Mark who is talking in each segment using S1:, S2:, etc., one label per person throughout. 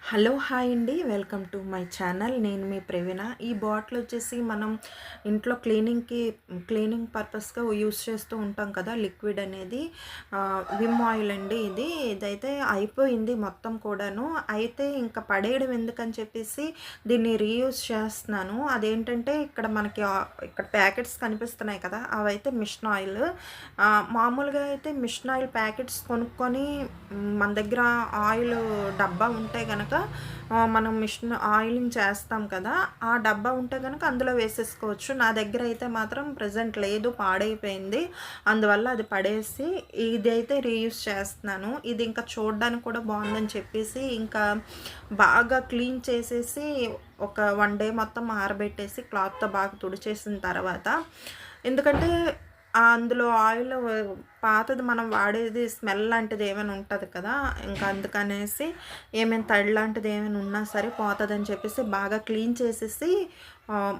S1: Hello hi అండి, welcome to my channel. నేను మీ ప్రవీణ. ఈ బాటిల్ వచ్చేసి మనం ఇంట్లో క్లీనింగ్ పర్పస్గా యూస్ చేస్తూ ఉంటాం కదా, లిక్విడ్ అనేది విమ్ ఆయిల్ అండి. ఇదైతే అయిపోయింది మొత్తం కూడాను. అయితే ఇంకా పడేయడం ఎందుకని చెప్పేసి దీన్ని రీయూస్ చేస్తున్నాను. అదేంటంటే ఇక్కడ ప్యాకెట్స్ కనిపిస్తున్నాయి కదా, అవైతే మిషన్ ఆయిల్. మామూలుగా అయితే మిషన్ ఆయిల్ ప్యాకెట్స్ కొనుక్కొని మన దగ్గర ఆయిల్ డబ్బా ఉంటే కనుక మనం మిషన్ ఆయిలింగ్ చేస్తాం కదా, ఆ డబ్బా ఉంటే కనుక అందులో వేసేసుకోవచ్చు. నా దగ్గర అయితే మాత్రం ప్రజెంట్ లేదు, పాడైపోయింది. అందువల్ల అది పడేసి ఇది అయితే రీయూస్ చేస్తున్నాను. ఇది ఇంకా చూడడానికి కూడా బాగుందని చెప్పేసి ఇంకా బాగా క్లీన్ చేసేసి ఒక 1 డే మొత్తం ఆరబెట్టేసి క్లాత్తో బాగా తుడిచేసిన తర్వాత, ఎందుకంటే అందులో ఆయిల్ పాతది మనం వాడేది స్మెల్ లాంటిది ఏమైనా ఉంటుంది కదా, ఇంకా అందుకనేసి ఏమైనా తడి లాంటిది ఏమైనా ఉన్నా సరే పోతుందని చెప్పేసి బాగా క్లీన్ చేసేసి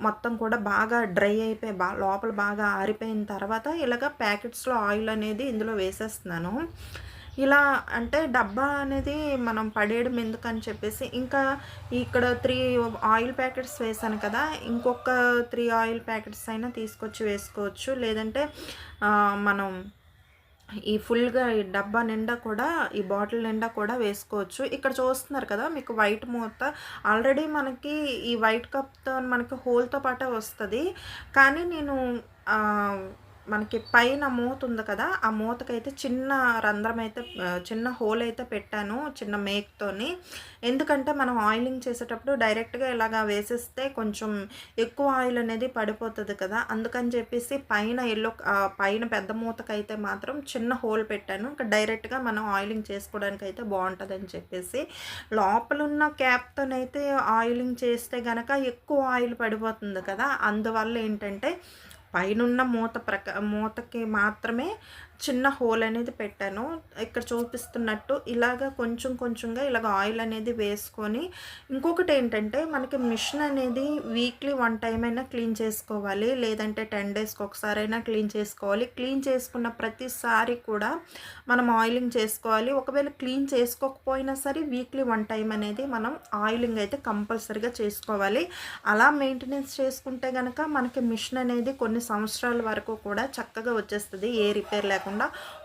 S1: మొత్తం కూడా బాగా డ్రై అయిపోయి లోపల బాగా ఆరిపోయిన తర్వాత ఇలాగ ప్యాకెట్స్లో ఆయిల్ అనేది ఇందులో వేసేస్తున్నాను. ఇలా అంటే డబ్బా అనేది మనం పడేయడం ఎందుకని చెప్పేసి ఇంకా ఇక్కడ 3 ఆయిల్ ప్యాకెట్స్ వేసాను కదా, ఇంకొక 3 ఆయిల్ ప్యాకెట్స్ అయినా తీసుకొచ్చి వేసుకోవచ్చు. లేదంటే మనం ఈ ఫుల్గా ఈ డబ్బా నిండా కూడా, ఈ బాటిల్ నిండా కూడా వేసుకోవచ్చు. ఇక్కడ చూస్తున్నారు కదా మీకు వైట్ మూత, ఆల్రెడీ మనకి ఈ వైట్ కప్తో మనకి హోల్తో పాటే వస్తుంది. కానీ నేను మనకి పైన మూత ఉంది కదా, ఆ మూతకైతే చిన్న రంధ్రం అయితే చిన్న హోల్ అయితే పెట్టాను, చిన్న మేక్తోని. ఎందుకంటే మనం ఆయిలింగ్ చేసేటప్పుడు డైరెక్ట్గా ఇలాగా వేసేస్తే కొంచెం ఎక్కువ ఆయిల్ అనేది పడిపోతుంది కదా, అందుకని చెప్పేసి పైన పెద్ద మూతకైతే మాత్రం చిన్న హోల్ పెట్టాను. ఇంకా డైరెక్ట్గా మనం ఆయిలింగ్ చేసుకోవడానికి అయితే బాగుంటుందని చెప్పేసి, లోపల ఉన్న క్యాప్తోనైతే ఆయిలింగ్ చేస్తే గనక ఎక్కువ ఆయిల్ పడిపోతుంది కదా, అందువల్ల ఏంటంటే పైనున్న మూతకి మాత్రమే చిన్న హోల్ అనేది పెట్టాను. ఇక్కడ చూపిస్తున్నట్టు ఇలాగ కొంచెం కొంచెంగా ఇలాగ ఆయిల్ అనేది వేసుకొని, ఇంకొకటి ఏంటంటే మనకి మిషన్ అనేది వీక్లీ 1 టైం అయినా క్లీన్ చేసుకోవాలి, లేదంటే 10 డేస్కి ఒకసారైనా క్లీన్ చేసుకోవాలి. క్లీన్ చేసుకున్న ప్రతిసారి కూడా మనం ఆయిలింగ్ చేసుకోవాలి. ఒకవేళ క్లీన్ చేసుకోకపోయినా సరే వీక్లీ 1 టైం అనేది మనం ఆయిలింగ్ అయితే కంపల్సరీగా చేసుకోవాలి. అలా మెయింటెనెన్స్ చేసుకుంటే కనుక మనకి మిషన్ అనేది కొన్ని సంవత్సరాల వరకు కూడా చక్కగా వచ్చేస్తుంది, ఏ రిపేర్ లేకుండా.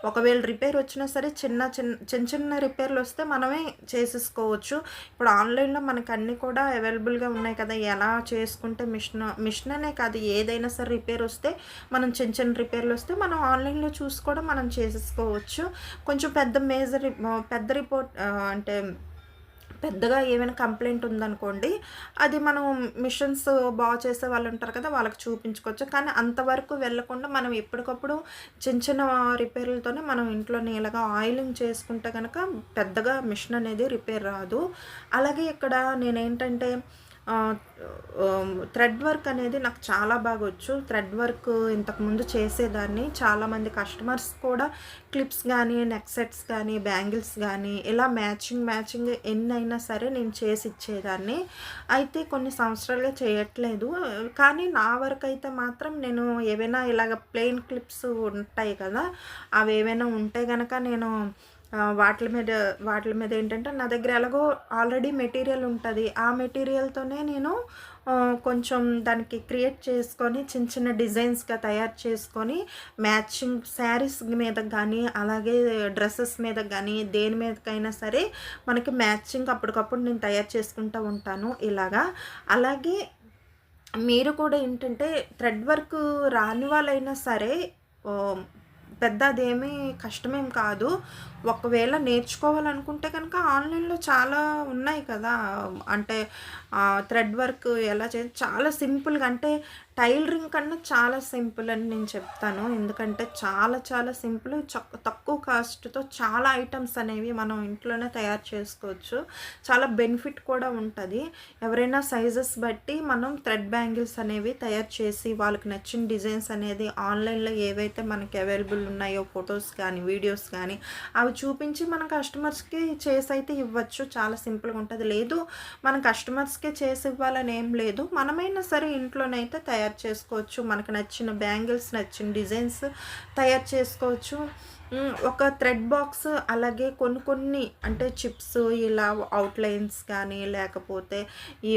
S1: ఒకవేళ రిపేర్ వచ్చినా సరే చిన్న రిపేర్లు వస్తే మనమే చేసేసుకోవచ్చు. ఇప్పుడు ఆన్లైన్లో మనకు అన్నీ కూడా అవైలబుల్గా ఉన్నాయి కదా, ఎలా చేసుకుంటే మిషన్ అనే కాదు, ఏదైనా సరే రిపేర్ వస్తే మనం చిన్న రిపేర్లు వస్తే మనం ఆన్లైన్లో చూసి కూడా మనం చేసేసుకోవచ్చు. కొంచెం పెద్ద రిపోర్ట్ అంటే పెద్దగా ఏమైనా కంప్లైంట్ ఉందనుకోండి, అది మనం మిషన్స్ బాగు చేసే వాళ్ళు ఉంటారు కదా, వాళ్ళకి చూపించుకోవచ్చు. కానీ అంతవరకు వెళ్ళకుండా మనం ఎప్పటికప్పుడు చిన్న రిపేర్లతోనే మనం ఇంట్లోనే ఇలాగా ఆయిలింగ్ చేసుకుంటే కనుక పెద్దగా మిషన్ అనేది రిపేర్ రాదు. అలాగే ఇక్కడ నేనేంటంటే థ్రెడ్ వర్క్ అనేది నాకు చాలా బాగా వచ్చు. థ్రెడ్ వర్క్ ఇంతకుముందు చేసేదాన్ని. చాలామంది కస్టమర్స్ కూడా క్లిప్స్ కానీ, నెక్ సెట్స్ కానీ, బ్యాంగిల్స్ కానీ ఇలా మ్యాచింగ్ ఎన్నైనా సరే నేను చేసి ఇచ్చేదాన్ని. అయితే కొన్ని సంవత్సరాలుగా చేయట్లేదు. కానీ నా వరకు అయితే మాత్రం నేను ఏవైనా ఇలాగ ప్లెయిన్ క్లిప్స్ ఉంటాయి కదా, అవి ఏవైనా ఉంటే కనుక నేను వాటి మీద ఏంటంటే నా దగ్గర ఎలాగో ఆల్రెడీ మెటీరియల్ ఉంటుంది. ఆ మెటీరియల్తోనే నేను కొంచెం దానికి క్రియేట్ చేసుకొని చిన్న డిజైన్స్గా తయారు చేసుకొని మ్యాచింగ్ శారీస్ మీద కానీ, అలాగే డ్రెస్సెస్ మీద కానీ, దేని మీదకైనా సరే మనకి మ్యాచింగ్ అప్పటికప్పుడు నేను తయారు చేసుకుంటూ ఉంటాను ఇలాగా. అలాగే మీరు కూడా ఏంటంటే థ్రెడ్ వర్క్ రాని వాళ్ళైనా సరే పెద్ద అదేమీ కష్టమేం కాదు. ఒకవేళ నేర్చుకోవాలనుకుంటే కనుక ఆన్లైన్లో చాలా ఉన్నాయి కదా, అంటే థ్రెడ్ వర్క్ ఎలా చాలా సింపుల్గా, అంటే టైలరింగ్ కన్నా చాలా సింపుల్ అని నేను చెప్తాను. ఎందుకంటే చాలా సింపుల్, తక్కువ కాస్ట్తో చాలా ఐటమ్స్ అనేవి మనం ఇంట్లోనే తయారు చేసుకోవచ్చు. చాలా బెనిఫిట్ కూడా ఉంటుంది. ఎవరైనా సైజెస్ బట్టి మనం థ్రెడ్ బ్యాంగిల్స్ అనేవి తయారు చేసి వాళ్ళకి నచ్చిన డిజైన్స్ అనేది ఆన్లైన్లో ఏవైతే మనకి అవైలబుల్ ఉన్నాయో ఫొటోస్ కానీ, వీడియోస్ కానీ అవి చూపించి మన కస్టమర్స్కి చేసి అయితే ఇవ్వచ్చు. చాలా సింపుల్గా ఉంటుంది. లేదు మన కస్టమర్స్కే చేసి ఇవ్వాలని ఏం లేదు, మనమైనా సరే ఇంట్లోనైతే తయారు చేసుకోవచ్చు. మనకు నచ్చిన బ్యాంగిల్స్, నచ్చిన డిజైన్స్ తయారు చేసుకోవచ్చు. ఒక థ్రెడ్ బాక్స్ అలాగే కొన్ని కొన్ని అంటే చిప్స్ ఇలా అవుట్‌లైన్స్ కానీ, లేకపోతే ఈ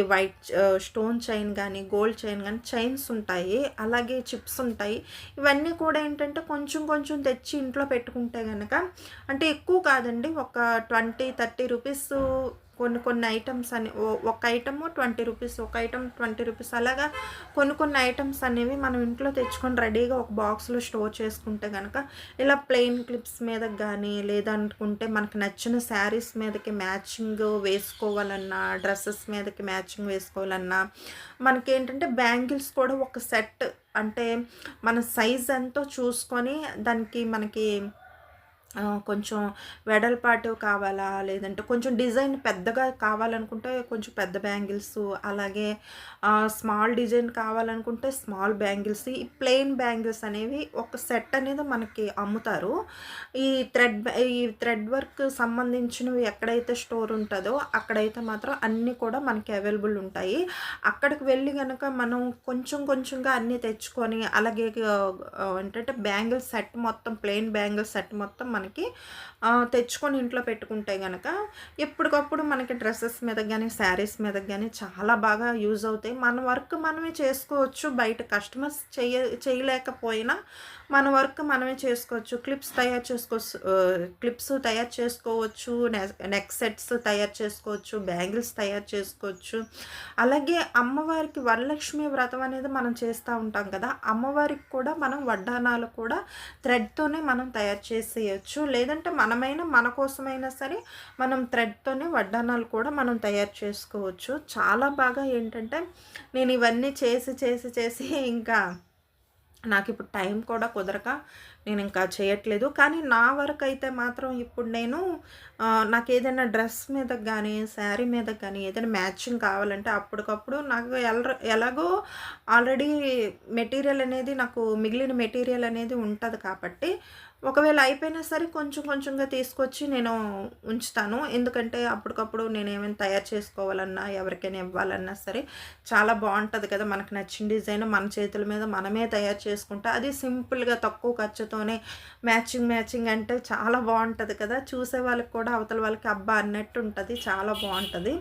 S1: స్టోన్ చైన్ గానీ, గోల్డ్ చైన్ గానీ చైన్స్ ఉంటాయి. అలాగే చిప్స్ ఉంటాయి. ఇవన్నీ కూడా ఏంటంటే కొంచెం కొంచెం తెచ్చి ఇంట్లో పెట్టుకుంటే గనక అంటే ఎక్కువ కాదండి. ఒక 20, 30 రూపీస్ కొన్ని కొన్ని ఐటెమ్స్ అని ఒక ఐటెము రూ. 20, ఒక ఐటెమ్ రూ. 20 అలాగా కొన్ని కొన్ని ఐటెమ్స్ అనేవి మనం ఇంట్లో తెచ్చుకొని రెడీగా ఒక బాక్స్‌లో స్టోర్ చేసుకుంటే గనక ఇలా ప్లెయిన్ క్లిప్స్ మీదకి గానీ, లేదనుకుంటే మనకు నచ్చిన శారీస్ మీదకి మ్యాచింగ్ వేసుకోవాలన్నా, డ్రెసెస్ మీదకి మ్యాచింగ్ వేసుకోవాలన్నా, మనకేంటంటే బ్యాంగిల్స్ కూడా ఒక సెట్ అంటే మన సైజ్ ఎంతో చూసుకొని దానికి మనకి కొంచెం వెడల్పాటివి కావాలా? లేదంటే కొంచెం డిజైన్ పెద్దగా కావాలనుకుంటే కొంచెం పెద్ద బ్యాంగిల్సు, అలాగే స్మాల్ డిజైన్ కావాలనుకుంటే స్మాల్ బ్యాంగిల్స్, ఈ ప్లెయిన్ బ్యాంగిల్స్ అనేవి ఒక సెట్ అనేది మనకి అమ్ముతారు. ఈ థ్రెడ్ వర్క్ సంబంధించినవి ఎక్కడైతే స్టోర్ ఉంటదో అక్కడైతే మాత్రం అన్నీ కూడా మనకి అవైలబుల్ ఉంటాయి. అక్కడికి వెళ్ళి గనక మనం కొంచెం కొంచెంగా అన్నీ తెచ్చుకొని అలాగే ఏంటంటే బ్యాంగిల్ సెట్ మొత్తం ప్లెయిన్ బ్యాంగిల్ సెట్ మొత్తం మనకి తెచ్చుకొని ఇంట్లో పెట్టుకుంటే గనక ఎప్పటికప్పుడు మనకి డ్రెస్సెస్ మీదకి గానీ, శారీస్ మీదకి గానీ చాలా బాగా యూజ్ అవుతాయి. మన వర్క్ మనమే చేసుకోవచ్చు. బయట కస్టమర్స్ చేయలేకపోయినా మన వర్క్ మనమే చేసుకోవచ్చు. క్లిప్స్ తయారు చేసుకోవచ్చు. నెక్ సెట్స్ తయారు చేసుకోవచ్చు. బ్యాంగిల్స్ తయారు చేసుకోవచ్చు. అలాగే అమ్మవారికి వరలక్ష్మి వ్రతం అనేది మనం చేస్తూ ఉంటాం కదా! అమ్మవారికి కూడా మనం వడ్డాణాలు కూడా థ్రెడ్‌తోనే మనం తయారు చేసేయొచ్చు. లేదంటే మనమైనా మన కోసమైనా సరే మనం థ్రెడ్‌తోనే వడ్డాణాలు కూడా మనం తయారు చేసుకోవచ్చు. చాలా బాగా ఏంటంటే నేను ఇవన్నీ చేసి ఇంకా నాకిప్పుడు టైం కూడా కుదరక నేనింకా చేయట్లేదు. కానీ నా వరకైతే మాత్రం ఇప్పుడు నేను నాకేదైనా డ్రెస్ మీదకి గానీ, శారీ మీదకి గానీ ఏదైనా మ్యాచింగ్ కావాలంటే అప్పటికప్పుడు నాకు ఎలాగో ఆల్రెడీ మెటీరియల్ అనేది నాకు మిగిలిన మెటీరియల్ అనేది ఉంటది కాబట్టి ఒకవేళ అయిపోయినా సరే కొంచెం కొంచెంగా తీసుకొచ్చి నేను ఉంచుతాను. ఎందుకంటే అప్పటికప్పుడు నేనేమైనా తయారు చేసుకోవాలన్నా, ఎవరికైనా ఇవ్వాలన్నా సరే చాలా బావుంటది కదా! మనకు నచ్చిన డిజైన్ మన చేతుల మీద మనమే తయారు చేసుకుంటే అది సింపుల్‌గా తక్కువ ఖర్చుతోనే మ్యాచింగ్ అంటే చాలా బావుంటది కదా! చూసే వాళ్ళకి కూడా అవతల వాళ్ళకి అబ్బా! అన్నట్టు ఉంటది. చాలా బావుంటది.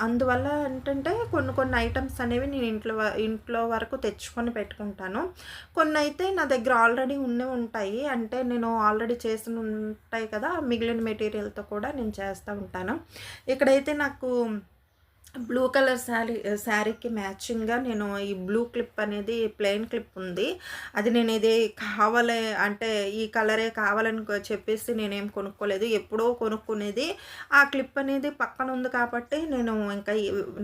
S1: అందువల్ల ఏంటంటే కొన్ని కొన్ని ఐటెమ్స్ అనేవి నేను ఇంట్లో వరకు తెచ్చుకొని పెట్టుకుంటాను. కొన్నైతే నా దగ్గర ఆల్రెడీ ఉంటాయి. అంటే నేను ఆల్రెడీ చేసినవి ఉంటాయి కదా! మిగిలిన మెటీరియల్‌తో కూడా నేను చేస్తూ ఉంటాను. ఇక్కడైతే నాకు బ్లూ కలర్ శారీకి మ్యాచింగ్‌గా నేను ఈ బ్లూ క్లిప్ అనేది ప్లెయిన్ క్లిప్ ఉంది. అది నేను ఇది కావాలి అంటే ఈ కలరే కావాలని చెప్పేసి నేనేం కొనుక్కోలేదు. ఎప్పుడో కొనుక్కునేది. ఆ క్లిప్ అనేది పక్కన ఉంది కాబట్టి నేను ఇంకా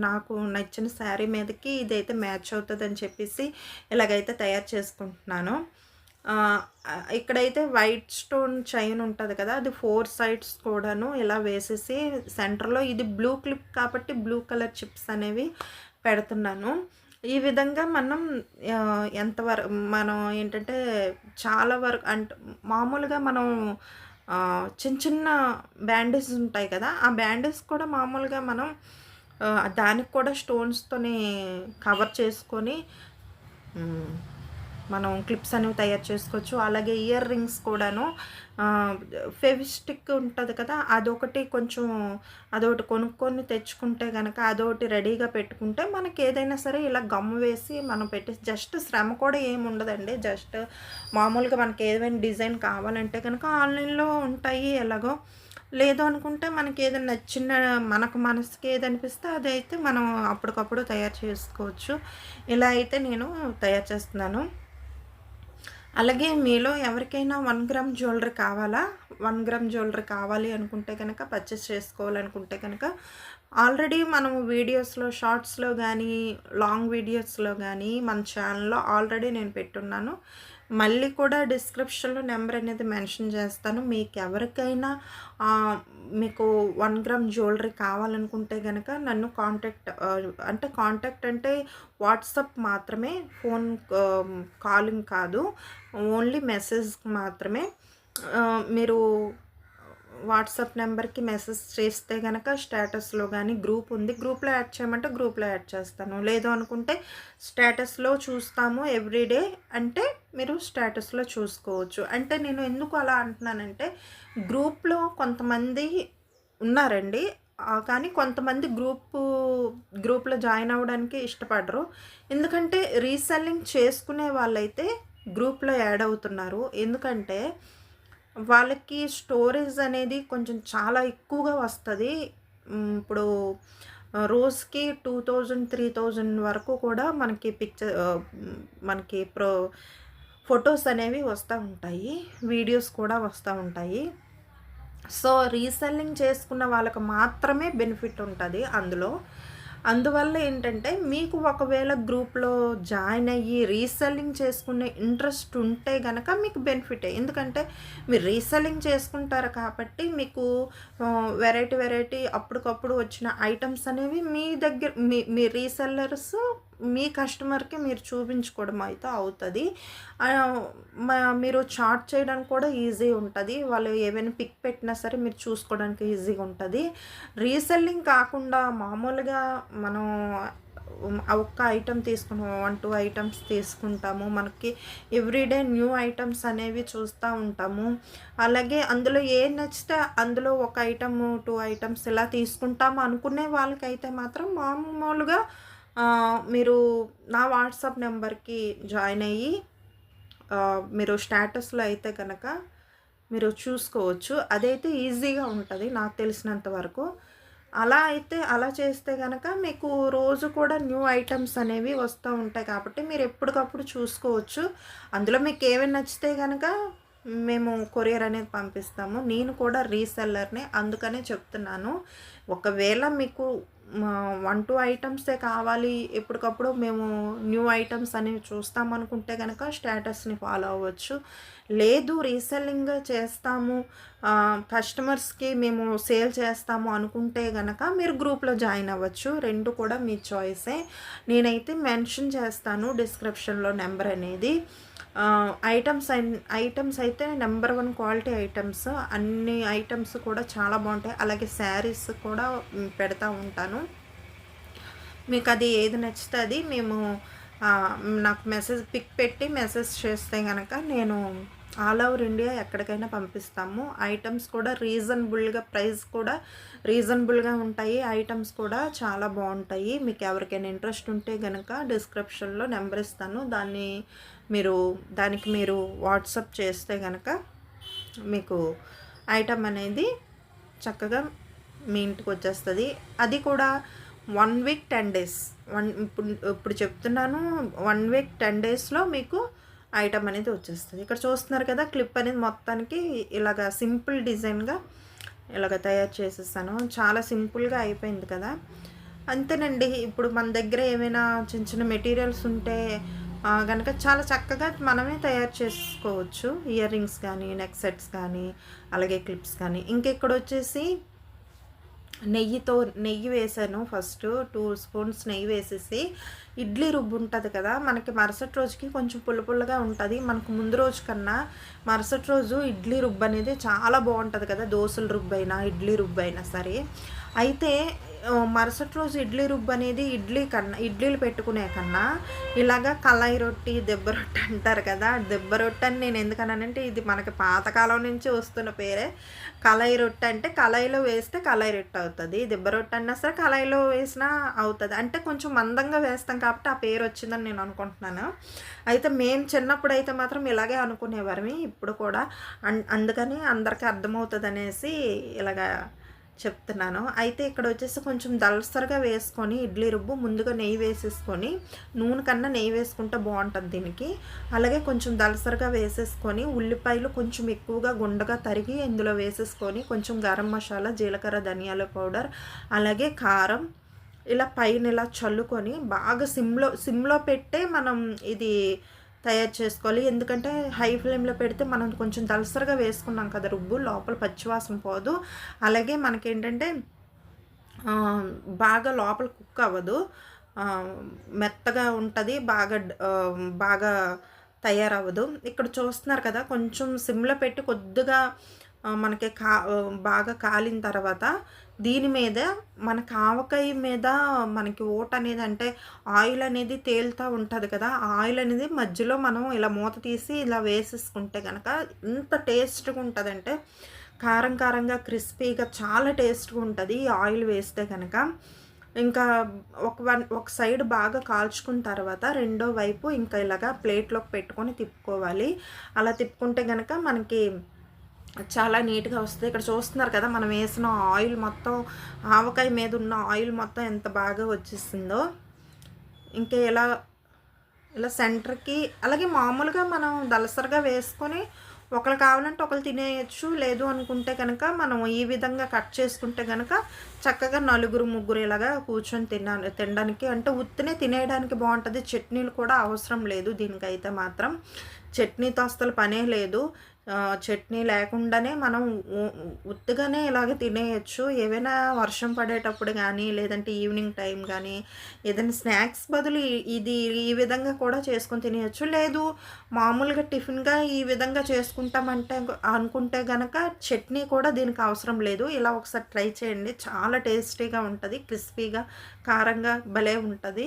S1: నాకు నచ్చిన శారీ మీదకి ఇదైతే మ్యాచ్ అవుతదని చెప్పేసి ఇలాగైతే తయారు చేసుకుంటున్నాను. ఇక్కడైతే వైట్ స్టోన్ చైన్ ఉంటది కదా! అది 4 సైడ్స్ కూడాను ఇలా వేసేసి సెంటర్‌లో ఇది బ్లూ క్లిప్ కాబట్టి బ్లూ కలర్ చిప్స్ అనేవి పెడుతున్నాను. ఈ విధంగా మనం మనం ఏంటంటే చాలా వరకు మామూలుగా మనం చిన్న చిన్న బ్యాండేజ్ ఉంటాయి కదా! ఆ బ్యాండేజ్ కూడా మామూలుగా మనం దానికి కూడా స్టోన్స్‌తోని కవర్ చేసుకొని హ్మ్. మనం క్లిప్స్ అనేవి తయారు చేసుకోవచ్చు. అలాగే ఇయర్ రింగ్స్ కూడాను ఫెవిస్టిక్ ఉంటది కదా! అదొకటి కొనుక్కొని తెచ్చుకుంటే గనక అదొకటి రెడీగా పెట్టుకుంటే మనకేదైనా సరే ఇలా గమ్ వేసి మనం జస్ట్ శ్రమ కూడా ఏముండదండి. జస్ట్ మామూలుగా మనకి ఏదైనా డిజైన్ కావాలంటే గనక ఆన్‌లైన్‌లో ఉంటాయి ఎలాగో. లేదు అనుకుంటే మనకేదైనా మనకు మనసుకి ఏదనిపిస్తే అదైతే మనం అప్పటికప్పుడు తయారు చేసుకోవచ్చు. ఇలా అయితే నేను తయారు చేస్తున్నాను. అలాగే మీలో ఎవరికైనా 1 గ్రామ్ జ్యువెలరీ కావాలా? 1 గ్రామ్ జ్యువెలరీ కావాలి అనుకుంటే గనక పర్చేస్ చేసుకోవాలనుకుంటే గనక ఆల్రెడీ మనం వీడియోస్‌లో, షార్ట్స్‌లో గానీ, లాంగ్ వీడియోస్‌లో గానీ మన ఛానల్‌లో ఆల్రెడీ నేను పెట్టున్నాను. మళ్ళీ కూడా డిస్క్రిప్షన్‌లో నెంబర్ అనేది మెన్షన్ చేస్తాను. మీకెవరికైనా మీకు 1 గ్రామ్ జ్యువెలరీ కావాలనుకుంటే గనక నన్ను కాంటాక్ట్ అంటే వాట్సాప్ మాత్రమే. కాలింగ్ కాదు. ఓన్లీ మెసేజ్‌కి మాత్రమే. మీరు వాట్సాప్ నెంబర్‌కి మెసేజ్ చేస్తే గనక స్టేటస్‌లో గానీ గ్రూప్ ఉంది. గ్రూప్‌లో యాడ్ చేయమంటే గ్రూప్‌లో యాడ్ చేస్తాను. లేదు అనుకుంటే స్టేటస్‌లో చూస్తాము ఎవ్రీడే అంటే మీరు స్టేటస్‌లో చూసుకోవచ్చు. అంటే నేను ఎందుకు అలా అంటున్నానంటే గ్రూప్‌లో కొంతమంది ఉన్నారండి. కానీ కొంతమంది గ్రూప్‌లో జాయిన్ అవ్వడానికి ఇష్టపడరు. ఎందుకంటే రీసెల్లింగ్ చేసుకునే వాళ్ళైతే గ్రూప్‌లో యాడ్ అవుతున్నారు. ఎందుకంటే వాళ్ళకి స్టోరేజ్ అనేది కొంచెం చాలా ఎక్కువగా వస్తది. ఇప్పుడు రోజుకి 2000, 3000 వరకు కూడా మనకి మనకి ఫోటోస్ అనేవి వస్తా ఉంటాయి. వీడియోస్ కూడా వస్తా ఉంటాయి. సో, రీసెల్లింగ్ చేసుకున్న వాళ్ళకి మాత్రమే బెనిఫిట్ ఉంటది అందులో. అందువల్ల ఏంటంటే, మీకు ఒకవేళ గ్రూప్‌లో జాయిన్ అయ్యి రీసెల్లింగ్ చేసుకునే ఇంట్రెస్ట్ ఉంటే గనక మీకు బెనిఫిటే. ఎందుకంటే, మీరు రీసెల్లింగ్ చేసుకుంటారు కాబట్టి మీకు వెరైటీ అప్పటికప్పుడు వచ్చిన ఐటెమ్స్ అనేవి మీ దగ్గర మీ రీసెల్లర్స్ మీ కస్టమర్‌కి మీరు చూపించుకోవడం అయితే అవుతది. ఆహ్, మీరు చార్ట్ చేయడానికి కూడా ఈజీ ఉంటది. వాళ్ళు ఏవైనా పిక్ పెట్టినా సరే మీరు చూసుకోవడానికి ఈజీగా ఉంటది. రీసెల్లింగ్ కాకుండా మామూలుగా మనం ఆ ఒక్క ఐటెమ్ తీసుకుని 1, 2 ఐటెమ్స్ తీసుకుంటాము. మనకి ఎవ్రీడే న్యూ ఐటెమ్స్ అనేవి చూస్తూ ఉంటాము. అలాగే అందులో ఏది నచ్చితే అందులో ఒక ఐటెమ్, 2 ఐటెమ్స్ ఇలా తీసుకుంటాము అనుకునే వాళ్ళకైతే మాత్రం మామూలుగా మీరు నా వాట్సాప్ నెంబర్‌కి జాయిన్ అయ్యి మీరు స్టేటస్‌లో అయితే గనక మీరు చూసుకోవచ్చు. అదైతే ఈజీగా ఉంటది నాకు తెలిసినంత వరకు. అలా చేస్తే గనక మీకు రోజు కూడా న్యూ ఐటెమ్స్ అనేవి వస్తూ ఉంటాయి కాబట్టి మీరు ఎప్పటికప్పుడు చూసుకోవచ్చు. అందులో మీకేమైనా నచ్చితే గనక మేము కొరియర్ అనేది పంపిస్తాము. నేను కూడా రీసెల్లర్‌నే అందుకనే చెప్తున్నాను. ఒకవేళ మీకు 1, 2 ఐటెమ్సే కావాలి ఎప్పటికప్పుడు మేము న్యూ ఐటెమ్స్ అనేవి చూస్తామనుకుంటే గనక స్టేటస్‌ని ఫాలో అవ్వచ్చు. లేదు రీసెల్లింగ్ చేస్తాము కస్టమర్స్‌కి మేము సేల్ చేస్తాము అనుకుంటే గనక మీరు గ్రూప్‌లో జాయిన్ అవ్వచ్చు. 2 కూడా మీ చాయిసే. నేనైతే మెన్షన్ చేస్తాను డిస్క్రిప్షన్‌లో నెంబర్ అనేది. ఐటెమ్స్ అయితే నంబర్ 1 క్వాలిటీ ఐటెమ్స్. అన్ని ఐటెమ్స్ కూడా చాలా బావుంటాయి. అలాగే శారీస్ కూడా పెడతా ఉంటాను. మీకది ఏది నచ్చితే అది మేము నాకు పిక్ పెట్టి మెసేజ్ చేస్తే గనక నేను ఆల్ ఓవర్ ఇండియా ఎక్కడికైనా పంపిస్తాము. ఐటెమ్స్ కూడా ప్రైస్ కూడా రీజనబుల్‌గా ఉంటాయి. ఐటెమ్స్ కూడా చాలా బావుంటాయి. మీకు ఎవరికైనా ఇంట్రెస్ట్ ఉంటే గనక డిస్క్రిప్షన్‌లో నెంబర్ ఇస్తాను. దానికి మీరు వాట్సాప్ చేస్తే గనక మీకు ఐటెమ్ అనేది చక్కగా మీ ఇంటికి వచ్చేస్తది. అది కూడా 1 వీక్ 10 డేస్. ఇప్పుడు చెప్తున్నాను 1 వీక్ 10 డేస్‌లో మీకు ఐటెమ్ అనేది వచ్చేస్తది. ఇక్కడ చూస్తున్నారు కదా క్లిప్ అనేది మొత్తానికి ఇలాగ సింపుల్ డిజైన్‌గా ఇలాగ తయారు చేసేసాను. చాలా సింపుల్‌గా అయిపోయింది కదా! అంతేనండి. ఇప్పుడు మన దగ్గర ఏమైనా చిన్న మెటీరియల్స్ ఉంటే గనక చాలా చక్కగా మనమే తయారు చేసుకోవచ్చు. ఇయర్ రింగ్స్ కానీ, నెక్ సెట్స్ కానీ, అలాగే క్లిప్స్ కానీ. ఇంకిక్కడొచ్చేసి నెయ్యి వేసాను. ఫస్ట్ 2 స్పూన్స్ నెయ్యి వేసేసి ఇడ్లీ రుబ్బు ఉంటుంది కదా, మనకి మరుసటి రోజుకి కొంచెం పుల్లగా ఉంటుంది. మనకు ముందు రోజు కన్నా మరుసటి రోజు ఇడ్లీ రుబ్బు అనేది చాలా బాగుంటుంది కదా, దోశల రుబ్బు అయినా ఇడ్లీ రుబ్బు అయినా సరే. అయితే మరుసటి రోజు ఇడ్లీ రుబ్బు అనేది ఇడ్లీలు పెట్టుకునే కన్నా ఇలాగా కళాయి రొట్టి, దెబ్బ రొట్టి అంటారు కదా, దెబ్బ రొట్టి అని నేను ఎందుకన్నానంటే ఇది మనకి పాతకాలం నుంచి వస్తున్న పేరే. కళాయి రొట్టె అంటే కళాయిలో వేస్తే కళాయి రొట్టె అవుతుంది. దెబ్బ రొట్టె అన్నా సరే కళాయిలో వేసినా అవుతుంది. అంటే కొంచెం మందంగా వేస్తాం కాబట్టి ఆ పేరు వచ్చిందని నేను అనుకుంటున్నాను. అయితే మేము చిన్నప్పుడు అయితే మాత్రం ఇలాగే అనుకునేవారమి. ఇప్పుడు కూడా అందుకని అందరికీ అర్థమవుతుంది అనేసి ఇలాగా చెప్తున్నాను. అయితే ఇక్కడ వచ్చేసి కొంచెం దళసరిగా వేసుకొని ఇడ్లీ రుబ్బు ముందుగా నెయ్యి వేసేసుకొని, నూనె కన్నా నెయ్యి వేసుకుంటే బాగుంటుంది దీనికి. అలాగే కొంచెం దళసరిగా వేసేసుకొని ఉల్లిపాయలు కొంచెం ఎక్కువగా గుండగా తరిగి ఇందులో వేసేసుకొని కొంచెం గరం మసాలా, జీలకర్ర, ధనియాల పౌడర్, అలాగే కారం ఇలా పైన ఇలా చల్లుకొని బాగా సిమ్లో పెట్టే మనం ఇది తయారు చేసుకోవాలి. ఎందుకంటే హై ఫ్లేమ్లో పెడితే మనం కొంచెం దళసరిగా వేసుకున్నాం కదా రుబ్బు, లోపల పచ్చివాసన పోదు. అలాగే మనకేంటంటే బాగా లోపల కుక్ అవ్వదు, మెత్తగా ఉంటుంది, బాగా తయారవ్వదు. ఇక్కడ చూస్తున్నారు కదా కొంచెం సిమ్లో పెట్టి కొద్దిగా మనకి బాగా కాలిన తర్వాత దీని మీద మనకి ఆవకాయ మీద మనకి ఓటనేది అంటే ఆయిల్ అనేది తేలుతా ఉంటది కదా! ఆ ఆయిల్ అనేది మధ్యలో మనం ఇలా మూత తీసి ఇలా వేసేసుకుంటే గనక ఎంత టేస్ట్‌గా ఉంటదంటే కారం కారంగా, క్రిస్పీగా చాలా టేస్ట్‌గా ఉంటది. ఈ ఆయిల్ వేస్తే గనక. ఇంకా ఒక సైడ్ బాగా కాల్చుకున్న తర్వాత రెండో వైపు ఇంకా ఇలాగా ప్లేట్‌లోకి పెట్టుకొని తిప్పుకోవాలి. అలా తిప్పుకుంటే గనక మనకి చాలా నీట్‌గా వస్తది. ఇక్కడ చూస్తున్నారు కదా! మనం వేసిన ఆయిల్ మొత్తం ఆవకాయ మీద ఉన్న ఆయిల్ మొత్తం ఎంత బాగా వచ్చేసిందో. ఇంకా ఇలా సెంటర్‌కి అలాగే మామూలుగా మనం దళసరిగా వేసుకొని ఒకళ్ళు కావాలంటే ఒకళ్ళు తినేయొచ్చు. లేదు అనుకుంటే గనక మనం ఈ విధంగా కట్ చేసుకుంటే గనక చక్కగా నలుగురు, ముగ్గురు ఇలాగా కూర్చొని తినడానికి అంటే ఉత్తినే తినేయడానికి బావుంటది. చట్నీలు కూడా అవసరం లేదు దీనికైతే మాత్రం. చట్నీతో అస్సలు పనే లేదు. చట్నీ లేకుండానే మనం ఉత్తిగానే ఇలాగ తినేయొచ్చు. ఏవైనా వర్షం పడేటప్పుడు గానీ, లేదంటే ఈవినింగ్ టైం గానీ, ఏదైనా స్నాక్స్ బదులు ఇది ఈ విధంగా కూడా చేసుకొని తినేయొచ్చు. లేదు మామూలుగా టిఫిన్‌గా ఈ విధంగా చేసుకుంటామంటే అనుకుంటే గనక చట్నీ కూడా దీనికి అవసరం లేదు. ఇలా ఒకసారి ట్రై చేయండి. చాలా టేస్టీగా ఉంటది. క్రిస్పీగా, కారంగా భలే ఉంటది.